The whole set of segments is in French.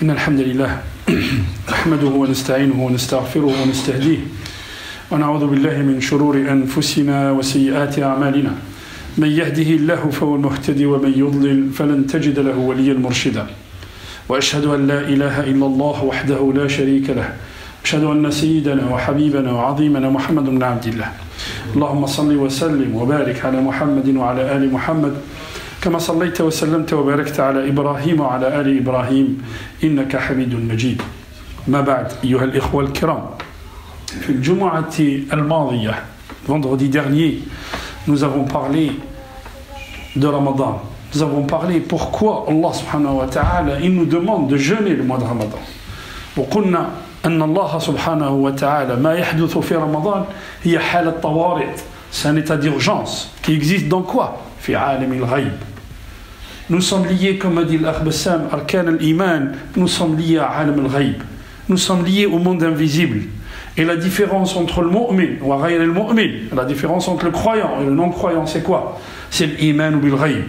إن الحمد لله نحمده ونستعينه ونستغفره ونستهديه ونعوذ بالله من شرور أنفسنا وسيئات أعمالنا من يهده الله فهو المهتدي ومن يضلل فلن تجد له وليا مرشدا وأشهد أن لا إله إلا الله وحده لا شريك له أشهد أن سيدنا وحبيبنا وعظيمنا محمد بن عبد الله اللهم صل وسلم وبارك على محمد وعلى آل محمد كما صليت وسلمت وباركت على إبراهيم وعلى آل إبراهيم إنك حميد مجيد ما بعد أيها الإخوة الكرام في الجمعة الماضية vendredi dernier nous avons parlé de Ramadan nous avons parlé pourquoi Allah subhanahu wa ta'ala il nous demande de jeûner le mois de Ramadan وقلنا أن الله سبحانه وتعالى ما يحدث في رمضان هي حالة طوارئ c'est un état d'urgence qui existe dans quoi في عالم الغيب nous sommes liés comme a dit l'Akh Bassam Arkan al-Iman nous sommes liés à عالم الغيب nous sommes liés au monde invisible et la différence entre le mu'min wa ghayr al-mu'min la différence entre le croyant et le non-croyant c'est quoi c'est l'iman bil ghaib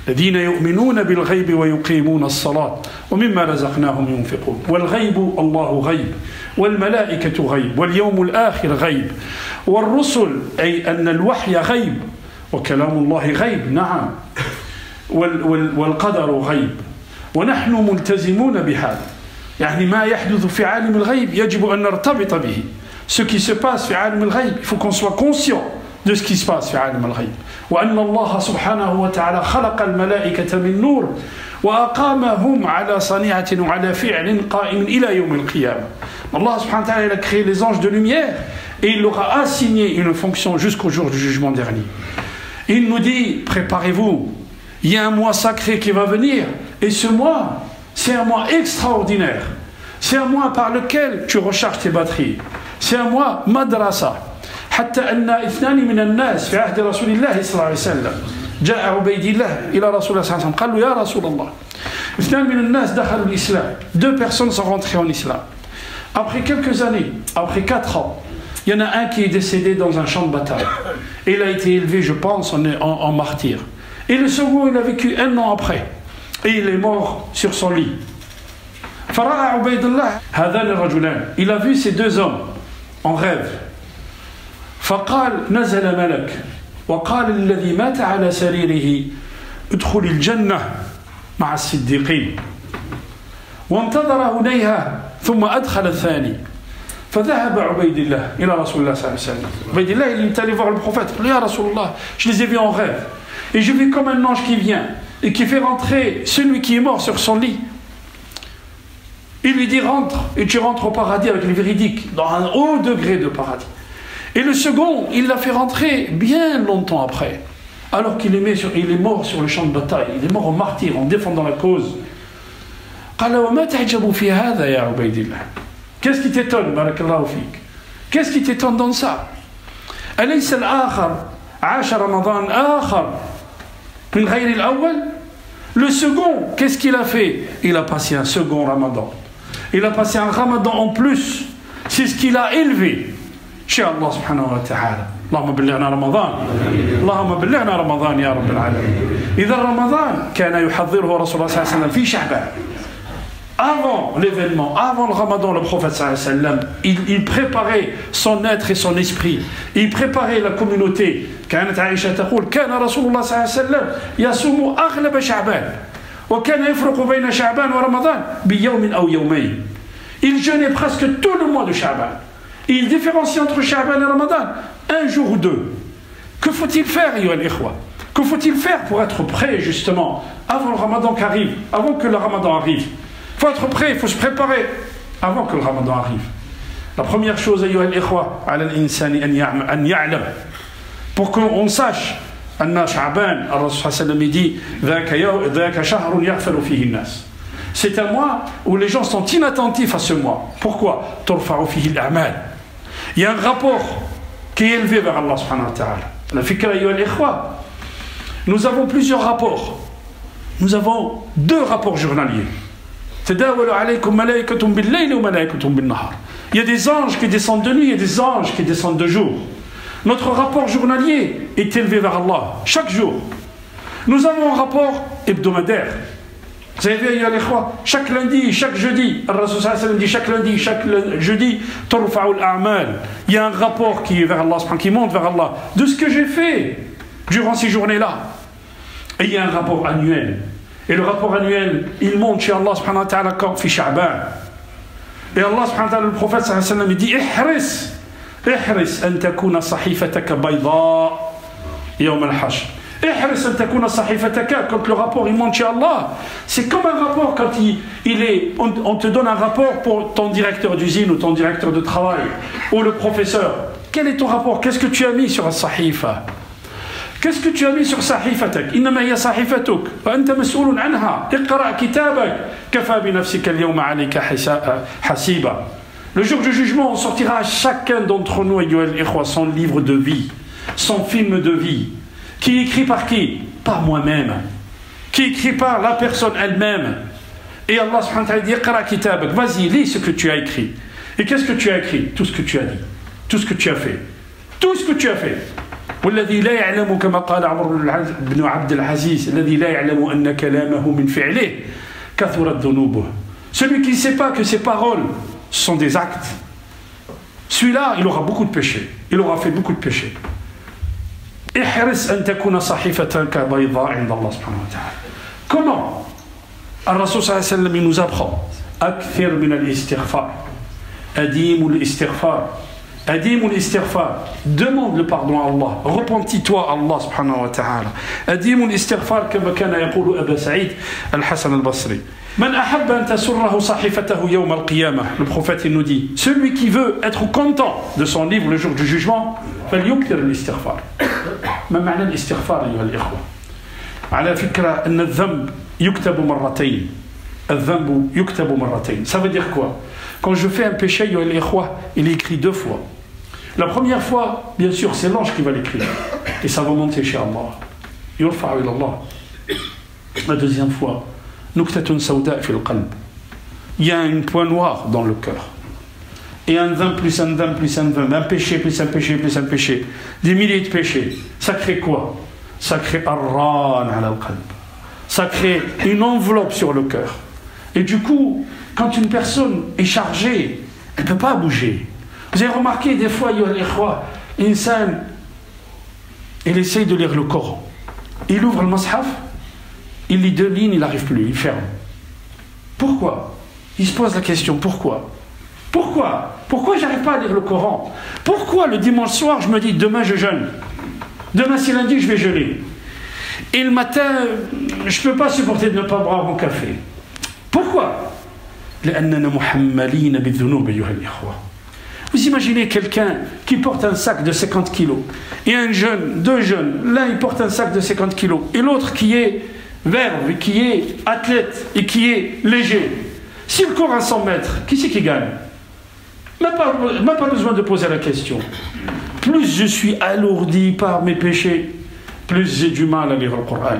الذين يؤمنون بالغيب ويقيمون الصلاة ومما رزقناهم ينفقون والغيب الله غيب والملائكة غيب واليوم الآخر غيب والرسل أي أن الوحي غيب وكلام الله غيب نعم والقدر غيب ونحن ملتزمون بهذا يعني ما يحدث في عالم الغيب يجب أن نرتبط به ce qui se passe في عالم الغيب il faut qu'on soit conscient de ce qui se passe في عالم الغيب وأن الله سبحانه وتعالى خلق الملائكة من نور وأقامهم على صنيعة وعلى فعل قائم إلى يوم القيامة Allah subhanahu wa ta'ala il a créé les anges de lumière et il leur a assigné une fonction jusqu'au jour du jugement dernier. Il nous dit, préparez-vous, il y a un mois sacré qui va venir et ce mois, c'est un mois extraordinaire. C'est un mois par lequel tu recharges tes batteries. C'est un mois madrasa. حتى أن اثنان من الناس في عهد رسول الله صلى الله عليه وسلم جاء عبيد الله إلى رسول الله صلى الله عليه وسلم قال له يا رسول الله اثنان من الناس دخلوا الإسلام deux personnes sont rentrées en islam après quelques années après 4 ans il y en a un qui est décédé dans un champ de bataille et il a été élevé je pense en martyr et le second il a vécu 1 an après et il est mort sur son lit فرأى عبيد الله هذان الرجلان il a vu ces deux hommes en rêve فقال نزل ملك وقال الذي مات على سريره ادخل الجنة مع الصديقين وانتظر هنيها ثم أدخل الثاني فذهب عبيد الله إلى رسول الله صلى الله عليه وسلم عبيد الله il est allé voir le prophète il dit يا رسول الله je les ai vus en rêve et j'ai vu comme un ange qui vient et qui fait rentrer celui qui est mort sur son lit il lui dit rentre et tu rentres au paradis avec les véridiques dans un haut degré de paradis. Et le second, il l'a fait rentrer bien longtemps après, alors qu'il est mort sur le champ de bataille, il est mort en martyr, en défendant la cause. Qu'est-ce qui t'étonne, barakallahu fik? Qu'est-ce qui t'étonne dans ça? Le second, qu'est-ce qu'il a fait? Il a passé un second ramadan. Il a passé un ramadan en plus. C'est ce qu'il a élevé. شاء الله سبحانه وتعالى اللهم بلغنا رمضان اللهم بلغنا رمضان يا رب العالمين إذا رمضان كان يحضره رسول الله صلى الله عليه وسلم في شعبان avant l'événement avant le ramadan le prophète صلى الله عليه وسلم il préparait son être et son esprit il préparait la communauté كانت عائشة تقول كان رسول الله صلى الله عليه وسلم يصوم أغلب شعبان وكان يفرق بين شعبان ورمضان بيوم أو يومين il jeûnait presque tout le mois de Sha'ban. Il différencie entre Sha'ban et Ramadan, 1 jour ou 2. Que faut-il faire, ayyuha al-ikhwa? Que faut-il faire pour être prêt, justement, avant le Ramadan qui arrive, avant que le Ramadan arrive? Il faut être prêt, il faut se préparer avant que le Ramadan arrive. La première chose, ayyuha al-ikhwa, ala al-insani an ya'lam, pour qu'on sache, anna Sha'ban, al-Rasul sallallahu alayhi wa sallam dit, dhaka shahrun yaghfalu fihi an-nas. C'est un mois où les gens sont inattentifs à ce mois. Pourquoi? Turfa'u fihi al-a'mal. Il y a un rapport qui est élevé vers Allah subhanahu wa ta'ala. La fikra ayyuha al-ikhwa. Nous avons plusieurs rapports. Nous avons 2 rapports journaliers. Tadawalu alaykum malaikatun bil-layli wa malaikatun bin-nahar. Il y a des anges qui descendent de nuit et des anges qui descendent de jour. Notre rapport journalier est élevé vers Allah chaque jour. Nous avons un rapport hebdomadaire. Vous avez vu, chaque lundi, chaque jeudi, le Rasul sallallahu alayhi wa sallam dit chaque lundi, chaque jeudi, il y a un rapport qui est vers Allah, qui monte vers Allah, de ce que j'ai fait durant ces journées-là. Et il y a un rapport annuel. Et le rapport annuel, il monte chez Allah subhanahu wa ta'ala comme fi Sha'ban. Et Allah subhanahu wa ta'ala, le prophète sallallahu alayhi wa sallam, il dit ihris an takuna sahifataka bayda yawm al-hashr. ihris an takuna sahifataka, quand le rapport il monte chez Allah, c'est comme un rapport quand on te donne un rapport pour ton directeur d'usine ou ton directeur de travail ou le professeur. Quel est ton rapport? Qu'est-ce que tu as mis sur la sahifa? Qu'est-ce que tu as mis sur sahifatak? Innama hiya sahifatuk wa anta mas'oulun anha. Iqra kitabak kafa bi nafsika al-yawma 'alayka hasiba. Le jour du jugement, on sortira à chacun d'entre nous, son livre de vie, son film de vie. Qui est écrit par qui? Par moi-même. Qui est écrit par la personne elle-même. Et Allah subhanahu wa ta'ala dit Iqra kitabak, vas-y, lis ce que tu as écrit. Et qu'est-ce que tu as écrit? Tout ce que tu as dit, tout ce que tu as fait. Tout ce que tu as fait. والذي لا يعلم كما قال عمر بن عبد العزيز الذي لا يعلم أن كلامه من فعله كثرت ذنوبه. Celui qui ne sait pas que ses paroles sont des actes, celui-là il aura beaucoup de péchés, il aura fait beaucoup de péchés. احرص أن تكون صحيفتك بيضاء عند الله سبحانه وتعالى. Comment? الرسول صلى الله عليه وسلم nous apprend أكثر من الاستغفار أديم الاستغفار أديم الاستغفار. Demande le pardon à Allah, repentis-toi à Allah subhanahu wa ta'ala. أديم الاستغفار كما كان يقول أبا سعيد الحسن البصري. من أحب أن تسره صحيفته يوم القيامة. Le prophète il nous dit, celui qui veut être content de son livre le jour du jugement, فليكثر الاستغفار. ما معنى الاستغفار أيها الإخوة؟ على فكرة أن الذنب يكتب مرتين. الذنب يكتب مرتين. Ça veut dire quoi? Quand je fais un péché, أيها الإخوة, il est écrit deux fois. La première fois, bien sûr, c'est l'ange qui va l'écrire. Et ça va monter chez Allah. يرفع إلى الله. La deuxième fois, نكتة سوداء في القلب. Il y a un point noir dans le cœur. Et un dhamb plus un dhamb plus un dhamb, un péché plus un péché plus un péché, des milliers de péchés. Ça crée quoi? Ça crée arran ala al-qalb. Ça crée une enveloppe sur le cœur. Et du coup, quand une personne est chargée, elle ne peut pas bouger. Vous avez remarqué des fois, l'insan, il essaye de lire le Coran. Il ouvre le Mashaf, il lit deux lignes, il n'arrive plus, il ferme. Pourquoi? Il se pose la question, pourquoi? Pourquoi j'arrive pas à lire le Coran? Pourquoi le dimanche soir, je me dis, demain je jeûne? Demain c'est lundi, je vais jeûner. Et le matin, je ne peux pas supporter de ne pas boire mon café. Pourquoi? Vous imaginez quelqu'un qui porte un sac de 50 kilos, et un jeune, deux jeunes, l'un il porte un sac de 50 kilos, et l'autre qui est verve, qui est athlète, et qui est léger. S'il court à 100 mètres, qui c'est qui gagne? Même pas besoin de poser la question. Plus je suis alourdi par mes péchés, plus j'ai du mal à lire le Coran,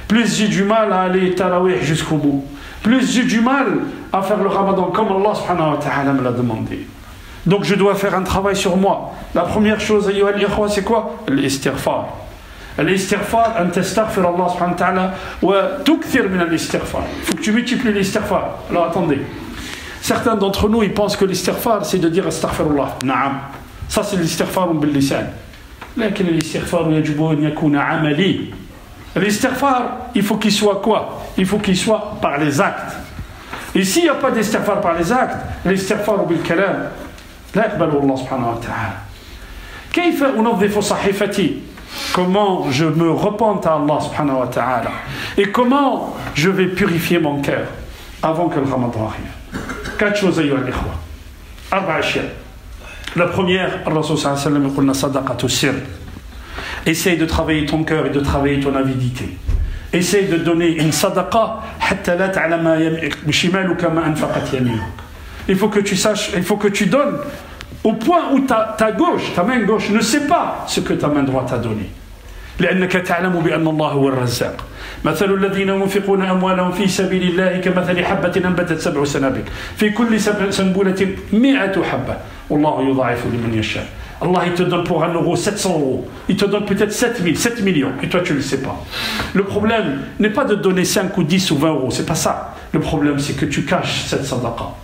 plus j'ai du mal à aller tarawih jusqu'au bout, plus j'ai du mal à faire le ramadan comme Allah subhanahu wa ta'ala me l'a demandé. Donc je dois faire un travail sur moi. La première chose, ayyuha al-ikhwa, c'est quoi? L'istighfar. L'istighfar, an tastaghfir Allah subhanahu wa ta'ala wa tukthir min al-istighfar. Il faut que tu multiplies l'istighfar. Alors attendez. Certains d'entre nous, ils pensent que l'istighfar, c'est de dire astaghfirullah. Naam. Ça, c'est l'istighfar bil lisan. لكن الاستغفار يجب أن يكون عملي. L'istighfar, il faut qu'il soit quoi? Il faut qu'il soit par les actes. Et s'il n'y a pas d'istighfar par les actes, l'istighfar bil kalam, لا يقبله الله سبحانه وتعالى. كيف أنظف صحيفتي? Comment je me repente à Allah subhanahu wa ta'ala? Et comment je vais purifier mon cœur avant que le Ramadan arrive? Quatre choses, ayyuha al-ikhwa. Arba'a ashya. La première, Allah sallallahu alayhi wa sallam yaqulna sadaqatu sir. Essaye de travailler ton cœur et de travailler ton avidité. Essaye de donner une sadaqa hatta la ta'lama shimaluka ma anfaqat yaminuk. Il faut que tu saches, il faut que tu donnes au point où ta gauche, ta main gauche ne sait pas ce que ta main droite a donné. لأنك تعلم بأن الله هو الرزاق. مثل الذين ينفقون أموالهم في سبيل الله كمثل حبة أنبتت 7 سنابل في كل سنبلة 100 حبة والله يضاعف لمن يشاء. Allah il te donne pour 1 euro 700 euros. Il te donne peut-être 7 millions. Et toi tu ne le sais pas. Le problème n'est pas de donner 5 ou 10 ou 20 euros. C'est pas ça. Le problème c'est que tu caches cette sadaqa.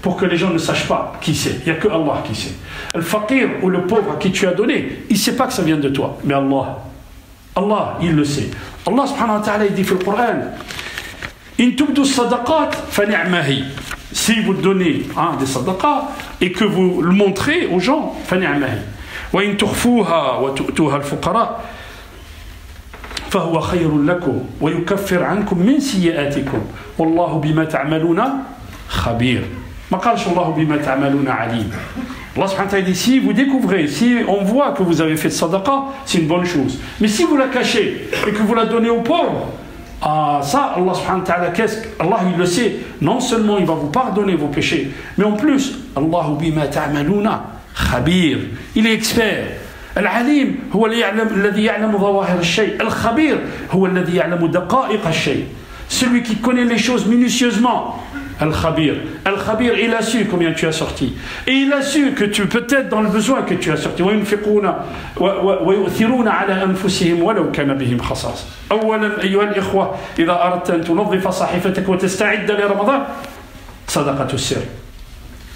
Pour que les gens ne sachent pas qui c'est. Il n'y a que Allah qui sait. Le faqir ou le pauvre à qui tu as donné, il ne sait pas que ça vient de toi. Mais Allah, il le sait. Allah subhanahu wa ta'ala il dit dans le Coran, in tubdu sadaqat fa ni'mahi. Si vous donnez des sadaqas et que vous le montrez aux gens, fa ni'mahi. Wa in tukhfuha wa tu'tuha al-fuqara fa huwa khayrun lakum wa yukaffir 'ankum min sayyi'atikum wallahu bima ta'maluna khabir. Ma qala Allahu bima ta'maluna 'alim. Allah subhanahu wa ta'ala dit, si vous découvrez, si on voit que vous avez fait de sadaqa, c'est une bonne chose. Mais si vous la cachez et que vous la donnez aux pauvres, ça, Allah subhanahu wa ta'ala, Allah il le sait, non seulement il va vous pardonner vos péchés, mais en plus, Allahu bima ta'maluna khabir, il est expert. العليم هو الذي يعلم ظواهر الشيء. الخبير هو الذي يعلم دقائق الشيء. Celui qui connaît les choses minutieusement. Al-Khabir. Al-Khabir, il a su combien tu as sorti. Et il a su que tu peut-être dans le besoin que tu as sorti. وَيُنْفِقُونَ وَيُؤْثِرُونَ عَلَى أَنفُسِهِمْ وَلَوْ كَانَ بِهِمْ خَصَاصَةٌ. أولا أيها الإخوة إذا أردت أن تنظف صحيفتك وتستعد لرمضان صدقة السر.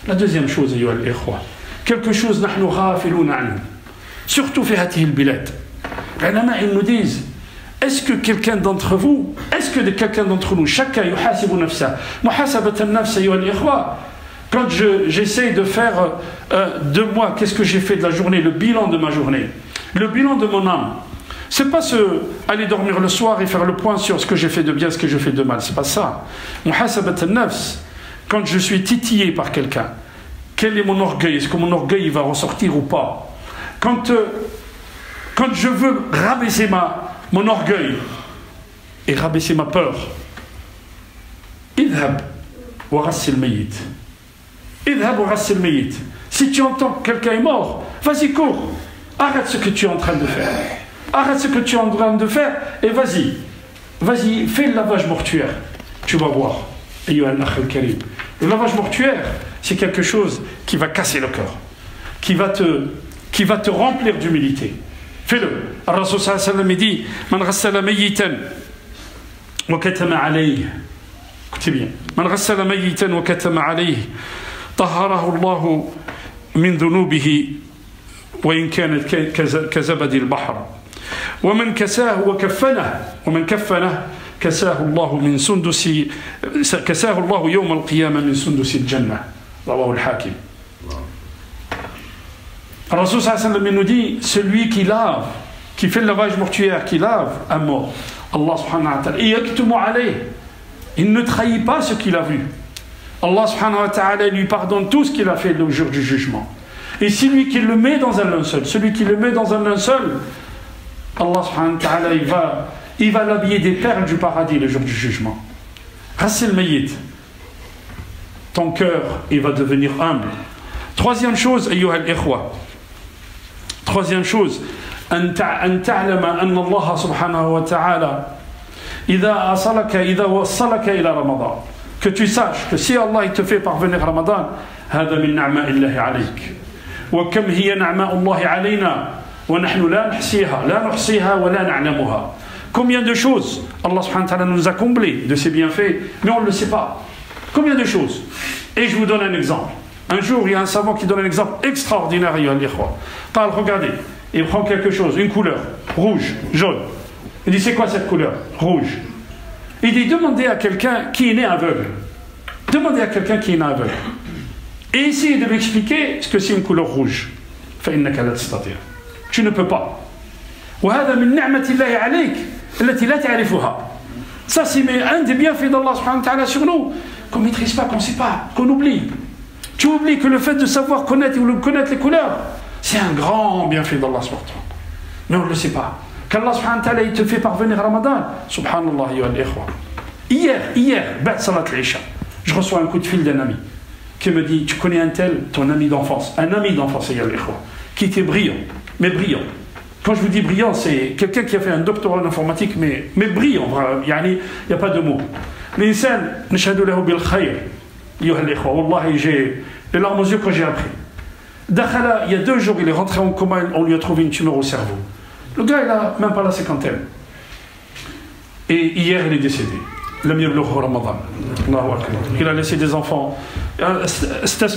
La deuxième chose أيها الإخوة quelque chose نحن غافلون عنه surtout في هذه البلاد. العلماء ils nous disent est-ce que quelqu'un d'entre vous, est-ce que quelqu'un d'entre nous, chacun yuhasibu nafsa, muhasabatan nafsa ayyuha al-ikhwa, quand j'essaie de faire de moi, qu'est-ce que j'ai fait de la journée, le bilan de ma journée, le bilan de mon âme, c'est pas aller dormir le soir et faire le point sur ce que j'ai fait de bien, ce que j'ai fait de mal, c'est pas ça. Muhasabatan nafs, quand je suis titillé par quelqu'un, quel est mon orgueil, est-ce que mon orgueil il va ressortir ou pas, quand je veux rabaisser mon orgueil et rabaisser ma peur. Idhab wa ghassil mayyit. Idhab wa ghassil mayyit. Si tu entends que quelqu'un est mort, vas-y, cours. Arrête ce que tu es en train de faire. Arrête ce que tu es en train de faire et vas-y, fais le lavage mortuaire. Tu vas voir. Ayyuha al-akh al-karim. Le lavage mortuaire, c'est quelque chose qui va casser le cœur, qui va te remplir d'humilité. Fais-le. Ar-Rasul sallallahu alayhi wa sallam dit Man ghassala mayyitan wa katama alayhi. Écoutez bien. Man ghassala mayyitan wa katama alayhi tahharahu Allah min dhunubihi wa in kanat kazabadi al-bahr. Wa man kasahu wa kaffanahu كساه الله من سندس كساه الله يوم القيامة من سندس الجنة رواه الحاكم. Rasul sallallahu alayhi wa sallam nous dit celui qui lave, qui fait le lavage mortuaire, qui lave un mort, Allah subhanahu wa ta'ala, il ne trahit pas ce qu'il a vu. Allah subhanahu wa ta'ala lui pardonne tout ce qu'il a fait le jour du jugement. Et celui qui le met dans un linceul, Allah subhanahu wa ta'ala il va l'habiller des perles du paradis le jour du jugement. Ghassil mayyit, ton cœur il va devenir humble. Troisième chose, ayyuha al-ikhwa, troisième chose, أن تعلم أن الله سبحانه وتعالى إذا وصلك إلى رمضان, que tu saches que si Allah il te fait parvenir Ramadan, هذا من نعماء الله عليك وكم هي نعماء الله علينا ونحن لا نحصيها ولا نعلمها. Combien de choses Allah subhanahu wa ta'ala nous a comblés de ses bienfaits, mais on ne le sait pas. Combien de choses. Et je vous donne un exemple. Un jour, il y a un savant qui donne un exemple extraordinaire. Regardez, il prend quelque chose, une couleur, rouge, jaune. Il dit, c'est quoi cette couleur? Rouge. Il dit, demandez à quelqu'un qui est né aveugle. Demandez à quelqu'un qui est né aveugle. Et essayez de lui expliquer ce que c'est une couleur rouge. Tu ne peux pas. Ça, c'est un des bienfaits d'Allah subhanahu wa ta'ala sur nous, qu'on ne maîtrise pas, qu'on ne sait pas, qu'on oublie. Tu oublies que le fait de savoir connaître les couleurs, c'est un grand bienfait d'Allah subhanahu wa ta'ala. Mais on ne le sait pas. Qu'Allah subhanahu wa ta'ala il te fait parvenir Ramadan, subhanallah ya al-ikhwa. Hier, ba'd salat al-isha, je reçois un coup de fil d'un ami qui me dit, tu connais un tel, ton ami d'enfance, ya al-ikhwa, qui était brillant, mais brillant. Quand je vous dis brillant, c'est quelqu'un qui a fait un doctorat en informatique, mais brillant, il n'y a pas de mots. L'insan, nashhadu lahu bil khayr, ayyuha al-ikhwa, wallahi j'ai les larmes aux yeux quand j'ai appris. Dakhala, il y a 2 jours, il est rentré en coma, on lui a trouvé une tumeur au cerveau. Le gars, il a même pas la cinquantaine. Et hier, il est décédé. Lam yablugh Ramadan. Allahu Akbar. Il a laissé des enfants. C'est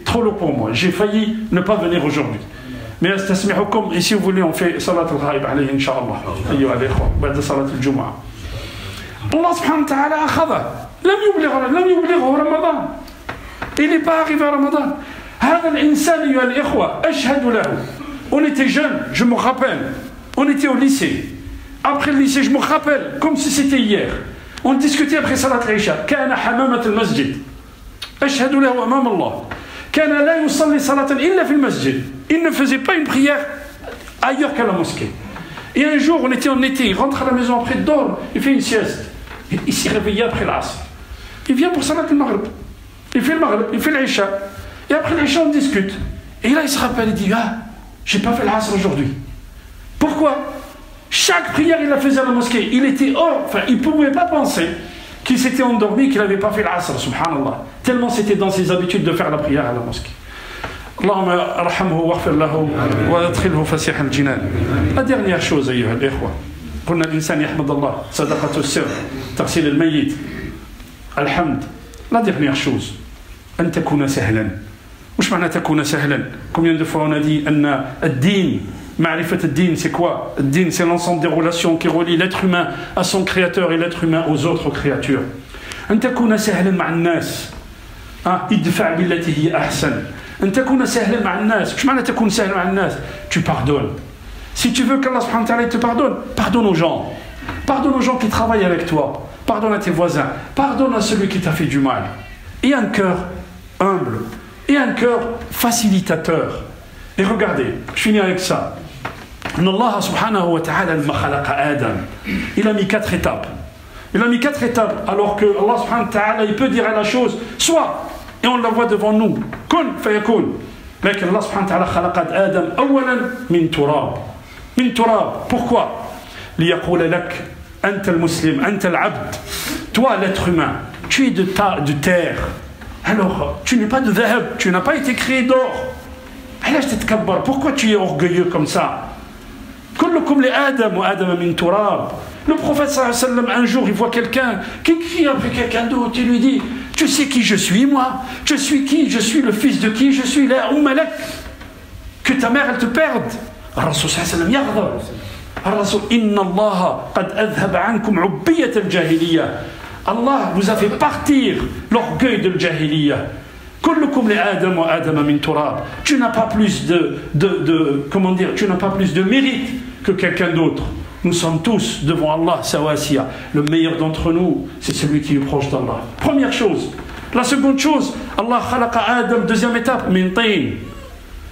trop lourd pour moi. J'ai failli ne pas venir aujourd'hui. Mais et si vous voulez, on fait salat al-ghaib alayhi, incha'Allah. Ayyuha al-ikhwa, ba'da salat al-jumu'ah. Allah subhanahu wa ta'ala akhadha. Lam yublighhu Ramadan. Il n'est pas arrivé à Ramadan. هذا الإنسان أيها الإخوة أشهد له. On était jeunes, je me rappelle. On était au lycée. Après le lycée, je me rappelle, comme si c'était hier. On discutait après Salat al-Isha. كان حمامة المسجد. أشهد له أمام الله. كان لا يصلي صلاة إلا في المسجد. Il ne faisait pas une prière ailleurs qu'à la mosquée. Et un jour, on était en été, il rentre à la maison après, il dort, il fait une sieste. Il s'est réveillé après l'Asr. Il vient pour Salat al-Maghrib. Il fait le Maghrib, il fait l'Isha. Et après l'Isha, on discute. Et là, il se rappelle, il dit, ah, j'ai pas fait l'Asr aujourd'hui. Pourquoi? Chaque prière, il la faisait à la mosquée. Il était hors, enfin, il ne pouvait pas penser qu'il s'était endormi, qu'il n'avait pas fait l'Asr, subhanallah. Tellement c'était dans ses habitudes de faire la prière à la mosquée. اللهم ارحمه واغفر له وادخله فسيح الجنان. La dernière chose أيها الإخوة قلنا الإنسان يحمد الله صدقة السر تغسيل الميت الحمد. La dernière chose أن تكون سهلا. وش معنى تكون سهلا؟ Combien de fois on a dit أن الدين معرفة الدين c'est quoi? الدين c'est l'ensemble des relations qui relient l'être humain à son créateur et l'être humain aux autres créatures. أن تكون سهلا مع الناس. ادفع بالتي هي أحسن. أن تكون سهلا مع الناس. ايش معنى تكون سهلا مع الناس؟ Tu pardonnes. Si tu veux qu'Allah subhanahu wa ta'ala te pardonne, pardonne aux gens. Pardonne aux gens qui travaillent avec toi. Pardonne à tes voisins. Pardonne à celui qui t'a fait du mal. Et un cœur humble. Et un cœur facilitateur. Et regardez, je finis avec ça. Allah subhanahu wa ta'ala lama khalaqa Adam. Il a mis 4 étapes. Il a mis 4 étapes alors que Allah subhanahu wa ta'ala il peut dire à la chose soit et on la voit devant nous. Kun fayakun. Mais Allah subhanahu wa ta'ala khalaqa Adam awalan min turab. Min turab. Pourquoi? Liyaqula lak anta al-muslim, anta al-abd. Toi l'être humain, tu es de terre. Alors, tu n'es pas de dhahab, tu n'as pas été créé d'or. Alors, pourquoi tu es orgueilleux comme ça? Kullukum li Adam wa Adam min turab. Le prophète sallallahu alayhi wa sallam, un jour, il voit quelqu'un qui crie après quelqu'un d'autre. Il lui dit, tu sais qui je suis, moi? Je suis qui? Je suis le fils de qui? Je suis la ummalak. Que ta mère, elle te perde. Rasul sallallahu alayhi wa sallam yaghdab. Rasul, inna Allah qad adhaba ankum ubbiyat al-jahiliya. Allah vous a fait partir l'orgueil de l'jahiliya. Kullukum li Adam wa Adam min turab. Tu n'as pas plus comment dire, tu n'as pas plus de mérite que quelqu'un d'autre. Nous sommes tous devant Allah sawasiya. Le meilleur d'entre nous, c'est celui qui est proche d'Allah. Première chose. La seconde chose, Allah khalaqa Adam, deuxième étape, min tin.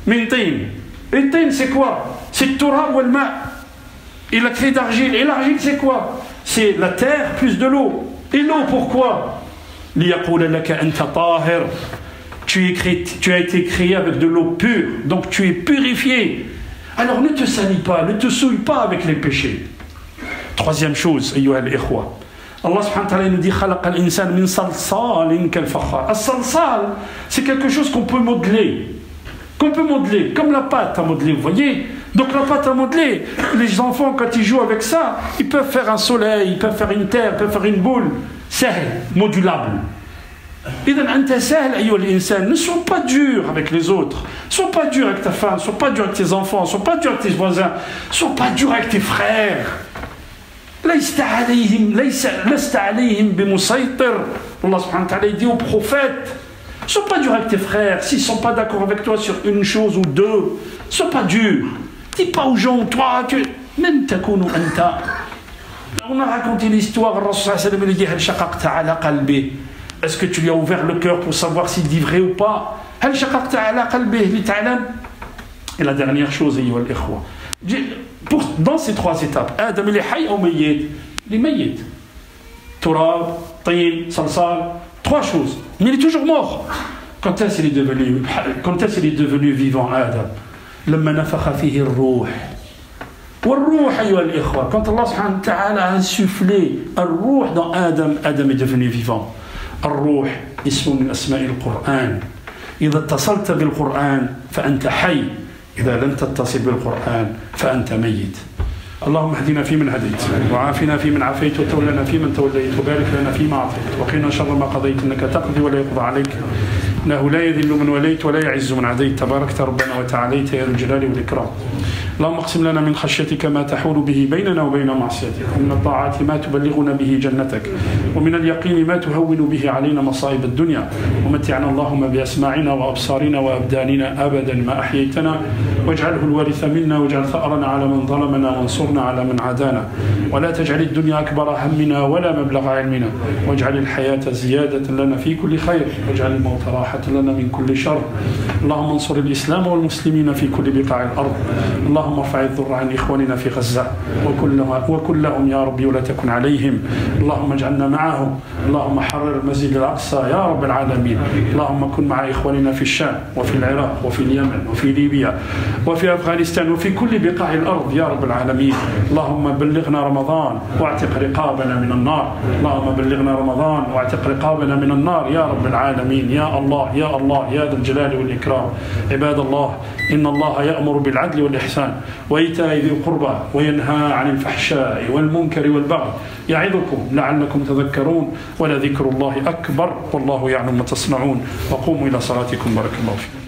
Min tin. Et tin, c'est quoi? C'est turab wal ma. Il a créé d'argile. Et l'argile, c'est quoi? C'est la terre plus de l'eau. Et l'eau, pourquoi? Liyaqula laka anta tahir. Tu as été créé avec de l'eau pure, donc tu es purifié. Alors ne te salis pas, ne te souille pas avec les péchés. Troisième chose, ayyuha al-ikhwa. Allah subhanahu wa ta'ala nous dit khalaqa al-insan min salsalin kal-fakhar. As-salsal, c'est quelque chose qu'on peut modeler. Comme la pâte à modeler, vous voyez? Donc la pâte à modeler, les enfants quand ils jouent avec ça, ils peuvent faire un soleil, ils peuvent faire une terre, ils peuvent faire une boule. C'est modulable. Ne sois pas dur avec les autres. Sois pas dur avec ta femme, sois pas dur avec tes enfants, sois pas dur avec tes voisins, sois pas dur avec tes frères. Allah subhanahu wa ta'ala dit au prophète, sois pas dur avec tes frères s'ils ne sont pas d'accord avec toi sur une chose ou deux. Sois pas dur. Dis pas aux gens, toi, que même takunu anta. On a raconté l'histoire, est-ce que tu lui as ouvert le cœur pour savoir s'il dit vrai ou pas? Et la dernière chose, dans ces 3 étapes, Adam il est hayy ou mayyit? Il est mayyit. Turab, tin, salsal, 3 choses. Mais il est toujours mort. Quand est-ce qu'il est devenu vivant, Adam? لما نفخ فيه الروح. والروح أيها الإخوة. Quand Allah subhanahu wa ta'ala a insufflé الروح dans Adam, Adam est devenu vivant. الروح اسم من أسماء القرآن. إذا اتصلت بالقرآن فأنت حي، إذا لم تتصل بالقرآن فأنت ميت. اللهم اهدنا فيمن هديت، وعافنا فيمن عافيت، وتولنا فيمن توليت، وبارك لنا فيما أعطيت، وقنا شر ما قضيت، إنك تقضي ولا يقضى عليك، إنه لا يذل من وليت ولا يعز من عاديت، تباركت ربنا وتعاليت يا ذا الجلال والإكرام. اللهم اقسم لنا من خشيتك ما تحول به بيننا وبين معصيتك، ومن الطاعات ما تبلغنا به جنتك، ومن اليقين ما تهون به علينا مصائب الدنيا، ومتعنا اللهم بأسماعنا وأبصارنا وأبداننا أبدا ما أحييتنا، واجعله الوارث منا، واجعل ثأرنا على من ظلمنا، وانصرنا على من عادانا، ولا تجعل الدنيا أكبر همنا ولا مبلغ علمنا، واجعل الحياة زيادة لنا في كل خير، واجعل الموت راحة لنا من كل شر. اللهم انصر الإسلام والمسلمين في كل بقاع الأرض. اللهم ارفع الضر عن إخواننا في غزة وكلهم يا ربي ولا تكن عليهم. اللهم اجعلنا معهم. اللهم حرر المسجد الأقصى يا رب العالمين. اللهم كن مع إخواننا في الشام وفي العراق وفي اليمن وفي ليبيا وفي أفغانستان وفي كل بقاع الأرض يا رب العالمين. اللهم بلغنا رمضان واعتق رقابنا من النار. اللهم بلغنا رمضان واعتق رقابنا من النار يا رب العالمين. يا الله يا الله يا ذا الجلال والإكرام. عباد الله، إن الله يأمر بالعدل والإحسان وإيتاء ذي القربى وينهى عن الفحشاء والمنكر والبغي يعظكم لعلكم تذكرون، ولذكر الله أكبر والله يعلم ما تصنعون. وقوموا إلى صلاتكم بارك الله فيكم.